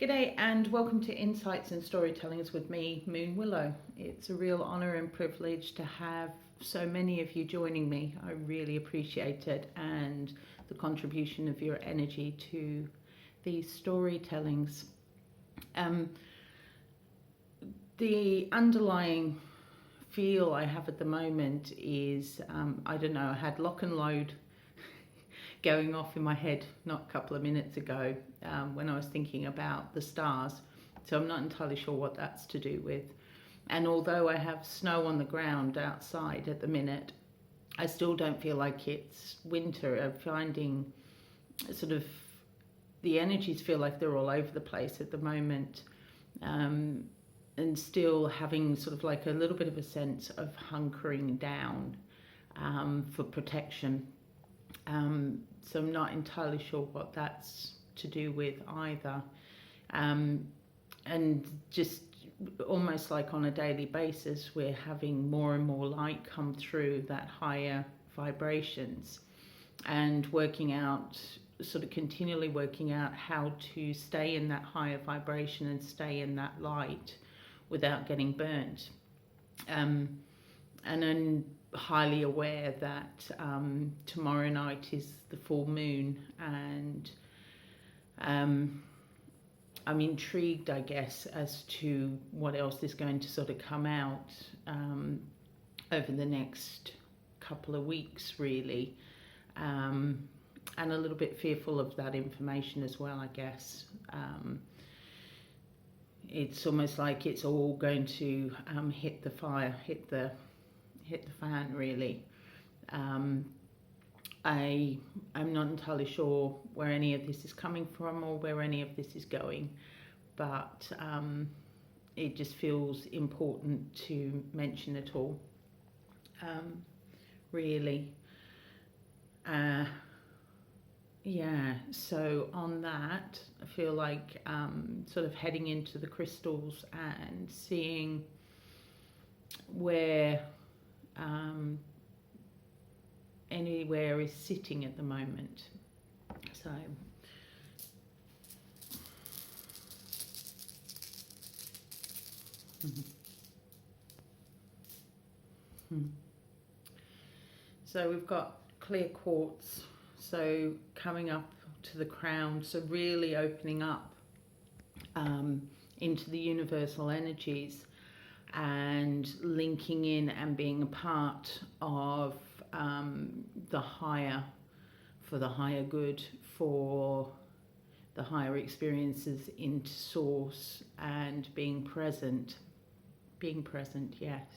G'day and welcome to Insights and Storytellings with me, Moon Willow. It's a real honour and privilege to have so many of you joining me. I really appreciate it and the contribution of your energy to these storytellings. The underlying feel I have at the moment is, I don't know, I had lock and load going off in my head not a couple of minutes ago when I was thinking about the stars. So I'm not entirely sure what that's to do with. And although I have snow on the ground outside at the minute, I still don't feel like it's winter. I'm finding sort of the energies feel like they're all over the place at the moment. And still having sort of like a little bit of a sense of hunkering down for protection. So I'm not entirely sure what that's to do with either. And just almost like on a daily basis, we're having more and more light come through, that higher vibrations, and working out, sort of continually working out how to stay in that higher vibration and stay in that light without getting burnt. And I'm highly aware that tomorrow night is the full moon, and I'm intrigued, I guess, as to what else is going to sort of come out over the next couple of weeks, really, and a little bit fearful of that information as well, I guess. It's almost like it's all going to hit the fire, hit the fan, really. I'm not entirely sure where any of this is coming from or where any of this is going, but it just feels important to mention it all, really. Yeah, so on that, I feel like sort of heading into the crystals and seeing where anywhere is sitting at the moment. So so we've got clear quartz, so coming up to the crown, so really opening up into the universal energies and linking in and being a part of the higher, for the higher good, for the higher experiences into source, and being present, yes,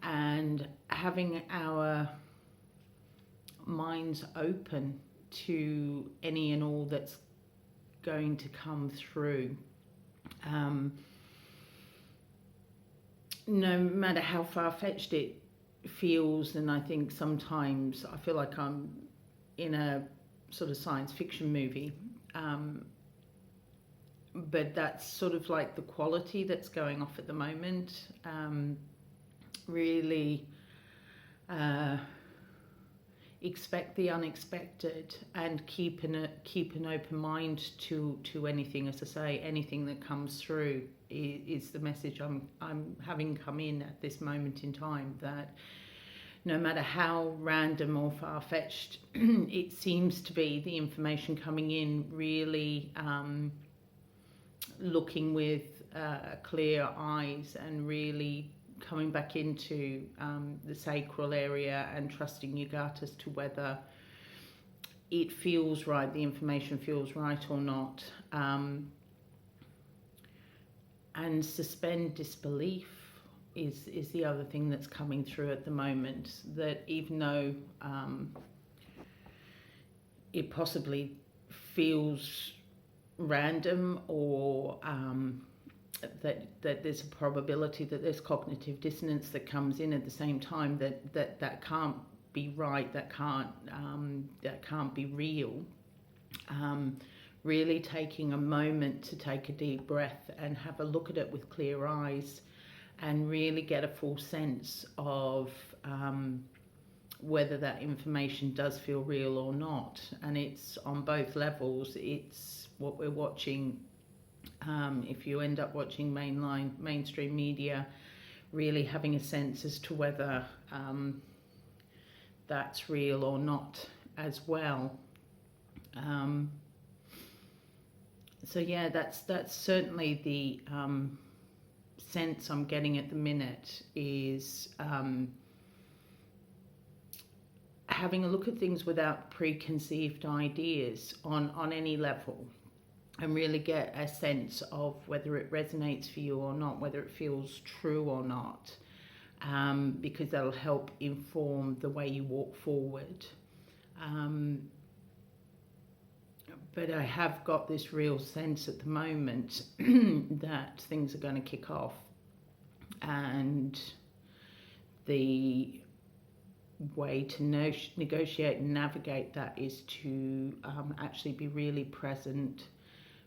and having our minds open to any and all that's going to come through. No matter how far-fetched it feels, and I think sometimes I feel like I'm in a sort of science fiction movie, but that's sort of like the quality that's going off at the moment. Really expect the unexpected and keep an open mind to anything. As I say, anything that comes through is the message I'm having come in at this moment in time, that no matter how random or far-fetched it seems to be, the information coming in, really looking with clear eyes and really coming back into the sacral area and trusting your gut as to whether it feels right, the information feels right or not. And suspend disbelief is the other thing that's coming through at the moment, that even though it possibly feels random, or that there's a probability that there's cognitive dissonance that comes in at the same time, that can't be right, that can't be real. Really taking a moment to take a deep breath and have a look at it with clear eyes, and really get a full sense of whether that information does feel real or not. And it's on both levels. It's what we're watching If you end up watching mainstream media, really having a sense as to whether that's real or not as well. So yeah, that's certainly the sense I'm getting at the minute, is having a look at things without preconceived ideas on any level, and really get a sense of whether it resonates for you or not, whether it feels true or not, because that'll help inform the way you walk forward. But I have got this real sense at the moment that things are going to kick off, and the way to negotiate and navigate that is to actually be really present,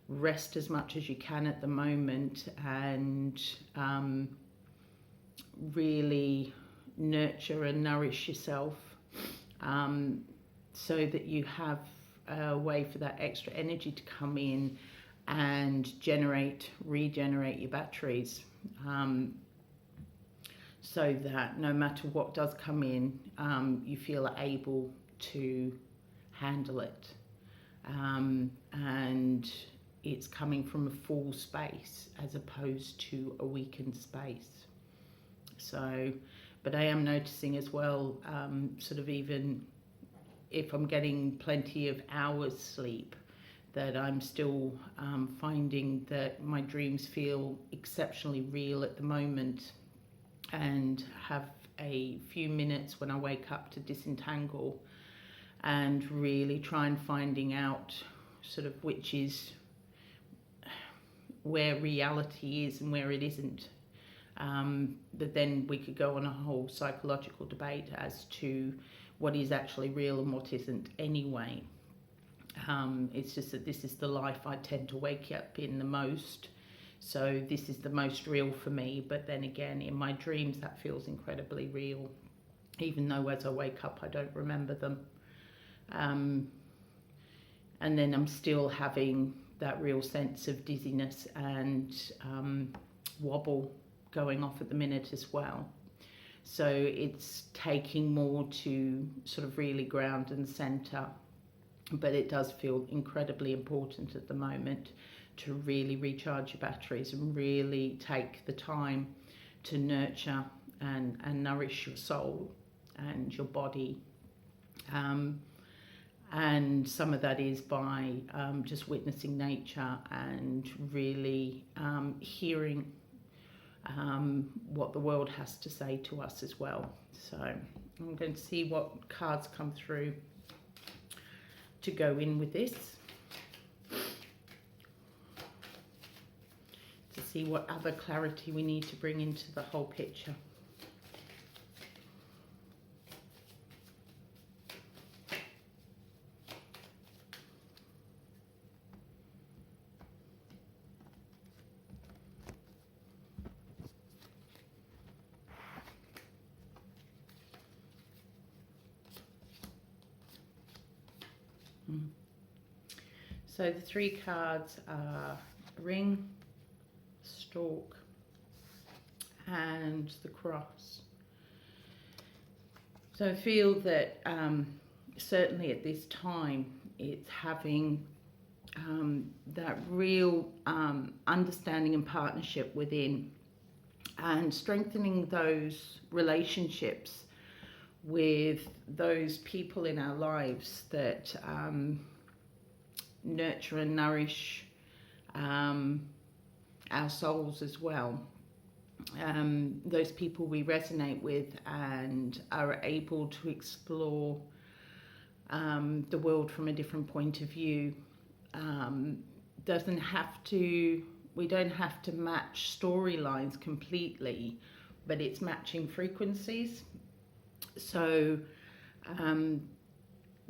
rest as much as you can at the moment, and really nurture and nourish yourself, so that you have a way for that extra energy to come in and regenerate your batteries, so that no matter what does come in, you feel able to handle it, and it's coming from a full space as opposed to a weakened space. So, but I am noticing as well, sort of even if I'm getting plenty of hours sleep, that I'm still finding that my dreams feel exceptionally real at the moment, and have a few minutes when I wake up to disentangle and really try and finding out sort of which is where reality is and where it isn't. But then we could go on a whole psychological debate as to what is actually real and what isn't anyway. It's just that this is the life I tend to wake up in the most, so this is the most real for me. But then again, in my dreams that feels incredibly real, even though as I wake up I don't remember them. And then I'm still having that real sense of dizziness and wobble going off at the minute as well. So it's taking more to sort of really ground and center, but it does feel incredibly important at the moment to really recharge your batteries and really take the time to nurture and nourish your soul and your body. And some of that is by just witnessing nature and really hearing what the world has to say to us as well. So I'm going to see what cards come through to go in with this, to see what other clarity we need to bring into the whole picture. So the three cards are ring, stalk, and the cross. So I feel that certainly at this time it's having that real understanding and partnership within, and strengthening those relationships with those people in our lives that nurture and nourish our souls as well. Those people we resonate with and are able to explore the world from a different point of view. We don't have to match storylines completely, but it's matching frequencies. So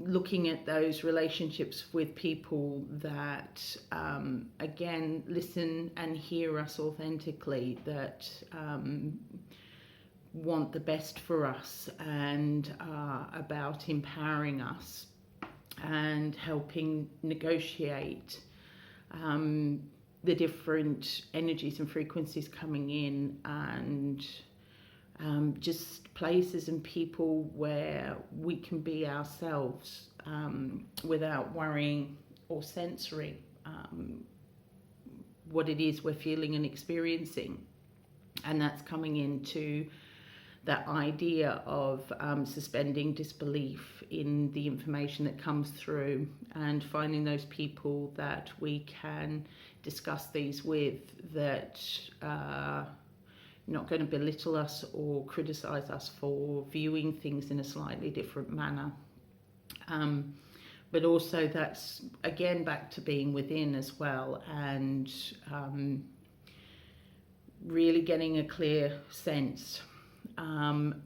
looking at those relationships with people that again listen and hear us authentically, that want the best for us and are about empowering us and helping negotiate the different energies and frequencies coming in, and just places and people where we can be ourselves without worrying or censoring what it is we're feeling and experiencing. And that's coming into that idea of suspending disbelief in the information that comes through, and finding those people that we can discuss these with, that not going to belittle us or criticize us for viewing things in a slightly different manner. But also that's, again, back to being within as well, and really getting a clear sense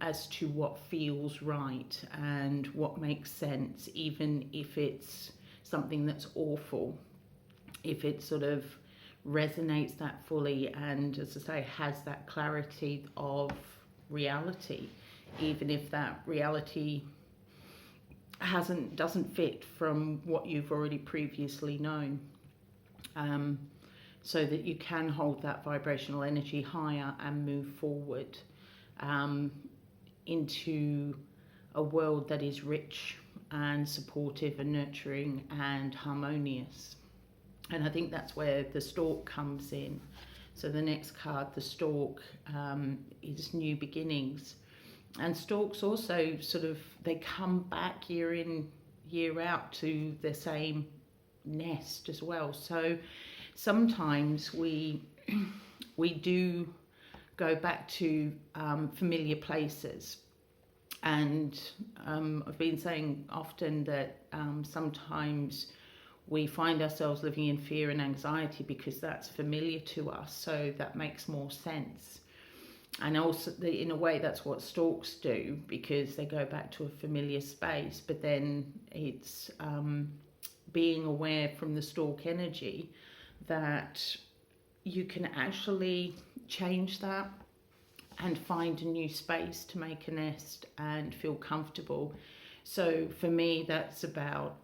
as to what feels right and what makes sense, even if it's something that's awful, if it sort of resonates that fully and, as I say, has that clarity of reality, even if that reality doesn't fit from what you've already previously known, so that you can hold that vibrational energy higher and move forward into a world that is rich and supportive and nurturing and harmonious. And I think that's where the Stalk comes in. So the next card, the Stalk, is new beginnings. And Stalks also sort of, they come back year in, year out to the same nest as well. So sometimes we do go back to familiar places. And I've been saying often that sometimes we find ourselves living in fear and anxiety because that's familiar to us, so that makes more sense. And also, in a way, that's what Stalks do, because they go back to a familiar space. But then it's being aware from the Stalk energy that you can actually change that and find a new space to make a nest and feel comfortable. So for me, that's about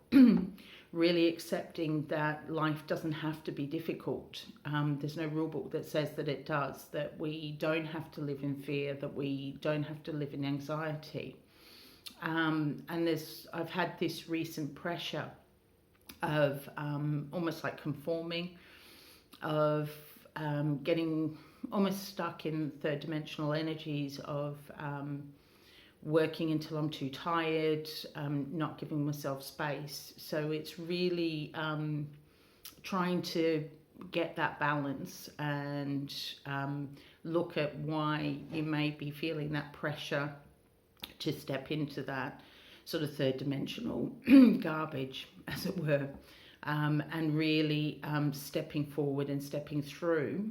really accepting that life doesn't have to be difficult. There's no rule book that says that it does, that we don't have to live in fear, that we don't have to live in anxiety. And I've had this recent pressure of almost like conforming, of getting almost stuck in third dimensional energies of working until I'm too tired, not giving myself space. So it's really trying to get that balance and look at why you may be feeling that pressure to step into that sort of third dimensional garbage, as it were, and really stepping forward and stepping through,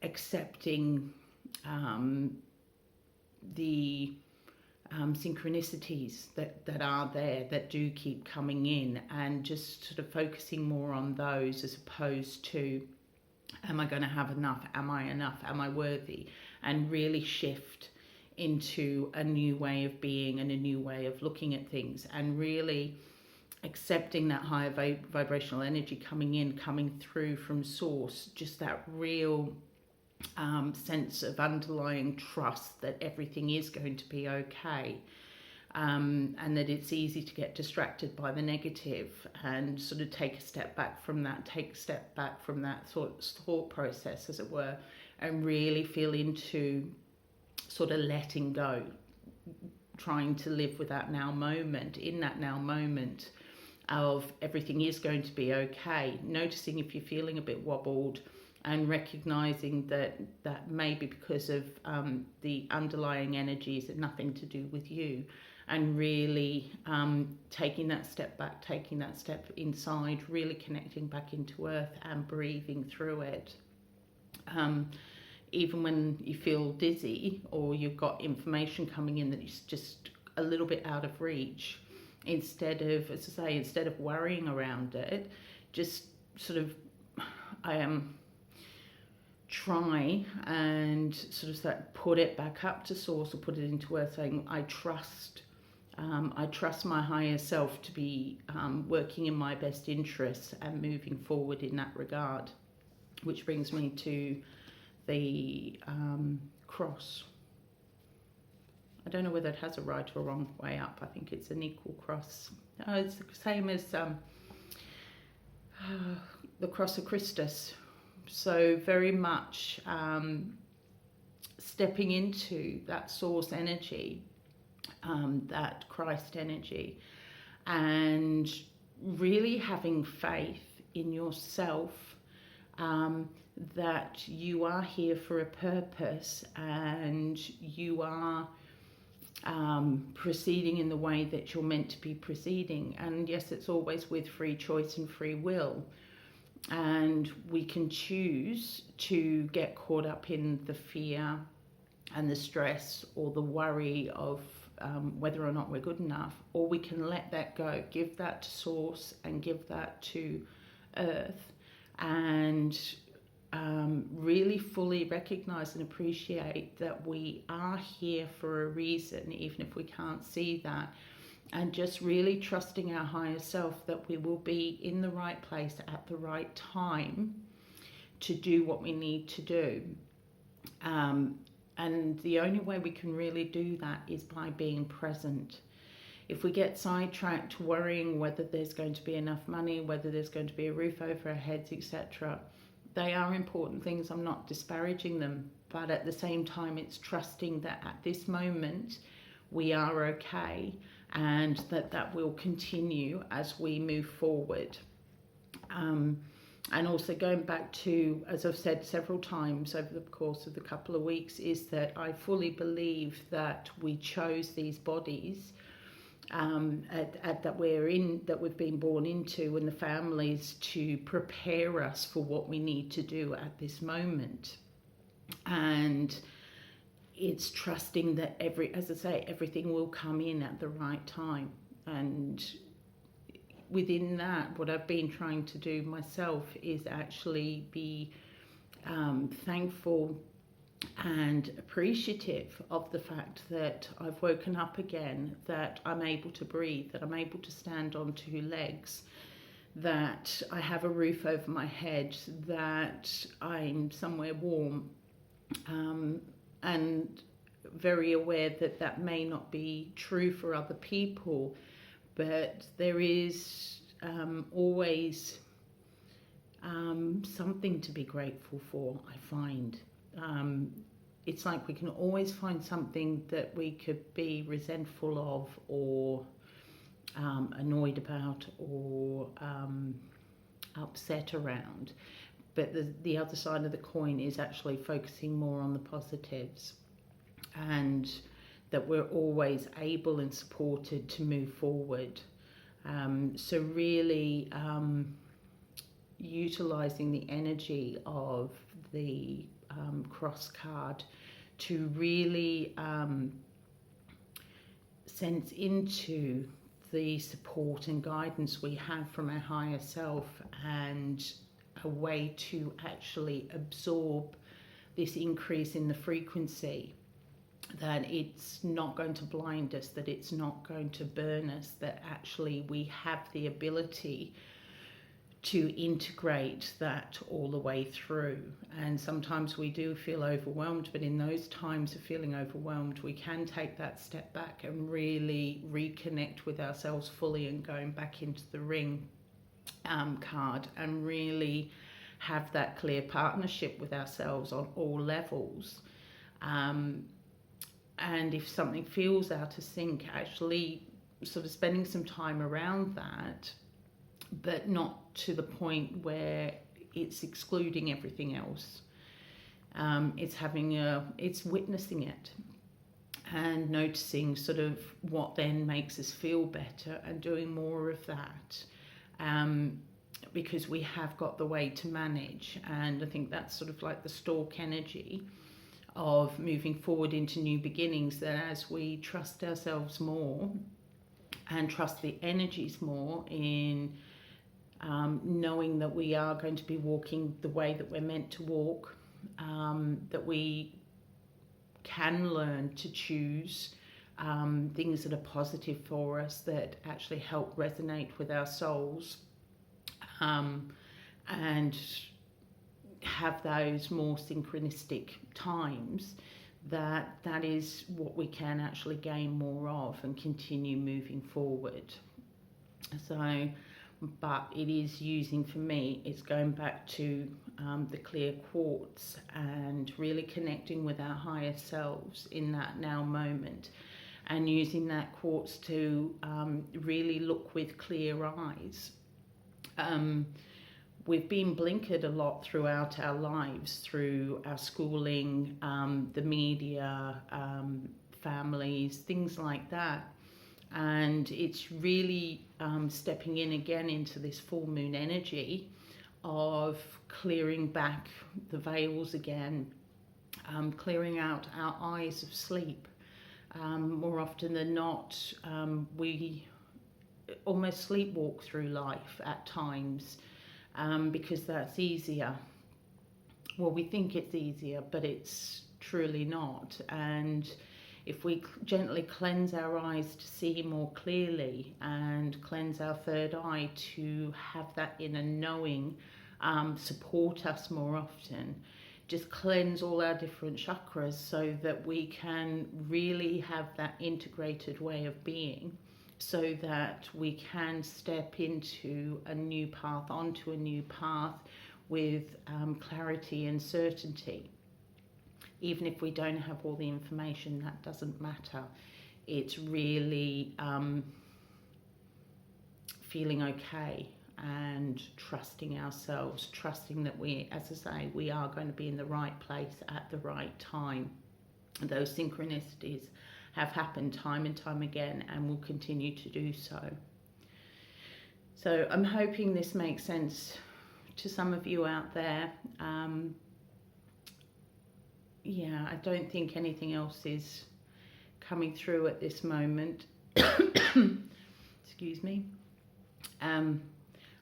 accepting the synchronicities that are there, that do keep coming in, and just sort of focusing more on those as opposed to, am I going to have enough? Am I enough? Am I worthy? And really shift into a new way of being and a new way of looking at things, and really accepting that higher vibrational energy coming in, coming through from source, just that real sense of underlying trust that everything is going to be okay, and that it's easy to get distracted by the negative, and sort of take a step back from that thought process, as it were, and really feel into sort of letting go, trying to live with that now moment, in that now moment of everything is going to be okay, noticing if you're feeling a bit wobbled, and recognizing that may be because of the underlying energies and nothing to do with you, and really taking that step back, taking that step inside, really connecting back into earth and breathing through it. Even when you feel dizzy or you've got information coming in that is just a little bit out of reach, instead of worrying around it, just sort of try and sort of put it back up to source, or put it into earth, saying, I trust I trust my higher self to be working in my best interests and moving forward in that regard. Which brings me to the cross. I don't know whether it has a right or wrong way up. I think it's an equal cross. It's the same as the cross of Christus. So very much stepping into that source energy, that Christ energy, and really having faith in yourself, that you are here for a purpose and you are proceeding in the way that you're meant to be proceeding. And yes, it's always with free choice and free will. And we can choose to get caught up in the fear and the stress or the worry of whether or not we're good enough, or we can let that go, give that to source and give that to earth, and really fully recognize and appreciate that we are here for a reason, even if we can't see that, and just really trusting our higher self that we will be in the right place at the right time to do what we need to do. And the only way we can really do that is by being present. If we get sidetracked worrying whether there's going to be enough money, whether there's going to be a roof over our heads, etc., they are important things. I'm not disparaging them, but at the same time, it's trusting that at this moment we are okay, and that will continue as we move forward. And also going back to, as I've said several times over the course of the couple of weeks, is that I fully believe that we chose these bodies that we're in, that we've been born into, and the families, to prepare us for what we need to do at this moment. And it's trusting that everything will come in at the right time. And within that, what I've been trying to do myself is actually be thankful and appreciative of the fact that I've woken up again, that I'm able to breathe, that I'm able to stand on two legs, that I have a roof over my head, that I'm somewhere warm, and very aware that that may not be true for other people, but there is always something to be grateful for, I find. It's like we can always find something that we could be resentful of, or annoyed about, or upset around. But the other side of the coin is actually focusing more on the positives, and that we're always able and supported to move forward. So really utilising the energy of the cross card to really sense into the support and guidance we have from our higher self, and a way to actually absorb this increase in the frequency, that it's not going to blind us, that it's not going to burn us, that actually we have the ability to integrate that all the way through. And sometimes we do feel overwhelmed, but in those times of feeling overwhelmed, we can take that step back and really reconnect with ourselves fully, and going back into the ring card, and really have that clear partnership with ourselves on all levels. And if something feels out of sync, actually sort of spending some time around that, but not to the point where it's excluding everything else. It's witnessing it and noticing sort of what then makes us feel better, and doing more of that, because we have got the way to manage. And I think that's sort of like the Stalk energy of moving forward into new beginnings, that as we trust ourselves more and trust the energies more in knowing that we are going to be walking the way that we're meant to walk, that we can learn to choose things that are positive for us that actually help resonate with our souls, and have those more synchronistic times, that is what we can actually gain more of and continue moving forward. So, but it is using, for me, it's going back to the clear quartz and really connecting with our higher selves in that now moment, and using that quartz to really look with clear eyes. We've been blinkered a lot throughout our lives, through our schooling, the media, families, things like that. And it's really stepping in again into this full moon energy of clearing back the veils again, clearing out our eyes of sleep. More often than not, we almost sleepwalk through life at times, because that's easier. Well, we think it's easier, but it's truly not. And if we gently cleanse our eyes to see more clearly, and cleanse our third eye to have that inner knowing support us more often, just cleanse all our different chakras so that we can really have that integrated way of being, so that we can step into a new path, onto a new path with clarity and certainty. Even if we don't have all the information, that doesn't matter. It's really feeling okay and trusting ourselves, trusting that we, as I say, we are going to be in the right place at the right time. And those synchronicities have happened time and time again, and will continue to do so. So I'm hoping this makes sense to some of you out there. Yeah, I don't think anything else is coming through at this moment. Excuse me. I'm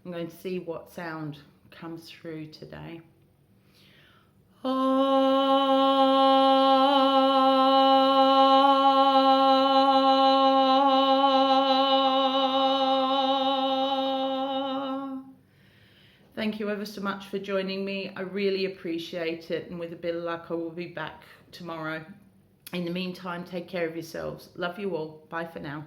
going to see what sound comes through today. Thank you ever so much for joining me. I really appreciate it, and with a bit of luck I will be back tomorrow. In the meantime, take care of yourselves. Love you all. Bye for now.